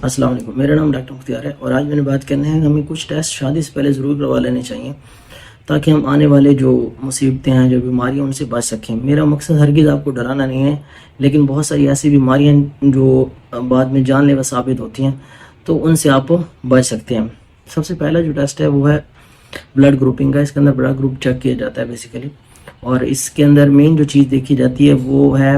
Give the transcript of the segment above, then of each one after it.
अस्सलाम वालेकुम, मेरा नाम डॉक्टर मुख्तियार है और आज मैंने बात करना है हमें कुछ टेस्ट शादी से पहले ज़रूर करवा लेने चाहिए ताकि हम आने वाले जो मुसीबतें हैं, जो बीमारियां, उनसे बच सकें। मेरा मकसद हरगिज़ आपको डराना नहीं है, लेकिन बहुत सारी ऐसी बीमारियां जो बाद में जानलेवा साबित होती हैं, तो उनसे आप बच सकते हैं। सबसे पहला जो टेस्ट है वो है ब्लड ग्रुपिंग का। इसके अंदर ब्लड ग्रुप चेक किया जाता है बेसिकली, और इसके अंदर मेन जो चीज़ देखी जाती है वो है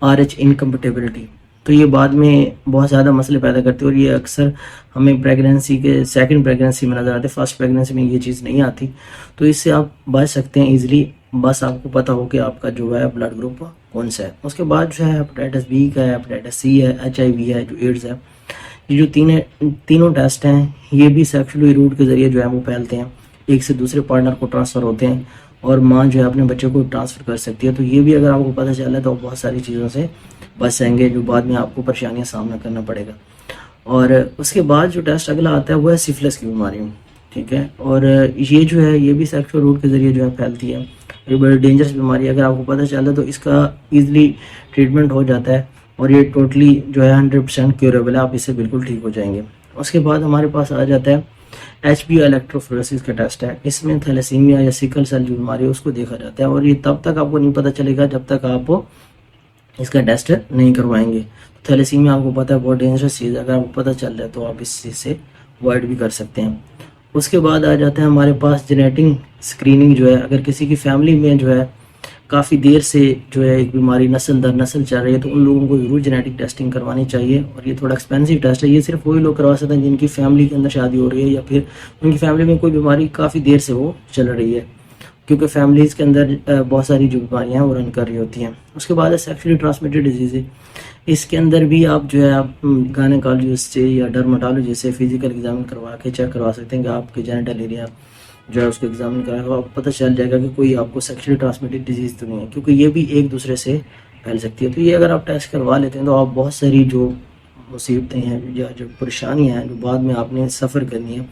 RH इनकम्पेटिबिलिटी। तो ये बाद में बहुत ज़्यादा मसले पैदा करती है और ये अक्सर हमें प्रेगनेंसी के सेकंड प्रेगनेंसी में नज़र आते हैं। फर्स्ट प्रेगनेंसी में ये चीज़ नहीं आती, तो इससे आप बच सकते हैं इजीली। बस आपको पता हो कि आपका जो है ब्लड ग्रुप कौन सा है। उसके बाद जो है हेपेटाइटिस बी का है, हेपेटाइटिस सी है, HIV है, जो एड्स है। ये जो तीनों टेस्ट हैं ये भी सेक्सुअली रूट के ज़रिए जो है वो फैलते हैं, एक से दूसरे पार्टनर को ट्रांसफ़र होते हैं और माँ जो है अपने बच्चे को ट्रांसफ़र कर सकती है। तो ये भी अगर आपको पता चला तो बहुत सारी चीज़ों से बच जाएंगे जो बाद में आपको परेशानियां सामना करना पड़ेगा। और उसके बाद जो टेस्ट अगला आता है वो है सिफिलिस की बीमारी, ठीक है। और ये जो है ये भी सेक्सुअल रूट के ज़रिए जो है फैलती है। ये बड़ी डेंजरस बीमारी है, अगर आपको पता चला तो इसका ईजिली ट्रीटमेंट हो जाता है और ये टोटली जो है 100% क्योरेबल है, आप इससे बिल्कुल ठीक हो जाएंगे। उसके बाद हमारे पास आ जाता है HB इलेक्ट्रोफोरेसिस का टेस्ट है। इसमें थैलेसीमिया या सिकल सेल जो बीमारी है उसको देखा जाता है और ये तब तक आपको नहीं पता चलेगा जब तक आप इसका टेस्ट नहीं करवाएंगे। तो थैलेसीमिया आपको पता है बहुत डेंजरस चीज़ है, अगर आपको पता चल रहा है तो आप इस चीज़ से अवॉइड भी कर सकते हैं। उसके बाद आ जाता है हमारे पास जेनेटिक स्क्रीनिंग जो है। अगर किसी की फैमिली में जो है काफ़ी देर से जो है एक बीमारी नस्ल दर नस्ल चल रही है तो उन लोगों को ज़रूर जेनेटिक टेस्टिंग करवानी चाहिए। और ये थोड़ा एक्सपेंसिव टेस्ट है, ये सिर्फ वही लोग करवा सकते हैं जिनकी फैमिली के अंदर शादी हो रही है या फिर उनकी फैमिली में कोई बीमारी काफ़ी देर से वो चल रही है, क्योंकि फैमिलीज़ के अंदर बहुत सारी जो बीमारियाँ हैं वो रन कर रही होती हैं। उसके बाद है सेक्सुअली ट्रांसमिटेड डिजीज़। इसके अंदर भी आप जो है आप गायनेकोलॉजिस्ट से या डर्मेटोलॉजिस्ट से फिजिकल एग्जामिन करवा के चेक करवा सकते हैं कि आपके जेनिटल एरिया जो है उसको एग्जामिन करा तो आपको पता चल जाएगा कि कोई आपको सेक्सुअली ट्रांसमिटेड डिजीज़ तो नहीं है, क्योंकि ये भी एक दूसरे से फैल सकती है। तो ये अगर आप टेस्ट करवा लेते हैं तो आप बहुत सारी जो मुसीबतें हैं या जो परेशानियाँ हैं जो बाद में आपने सफ़र करनी है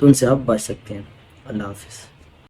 तो उनसे आप बच सकते हैं। अल्लाह हाफिज़।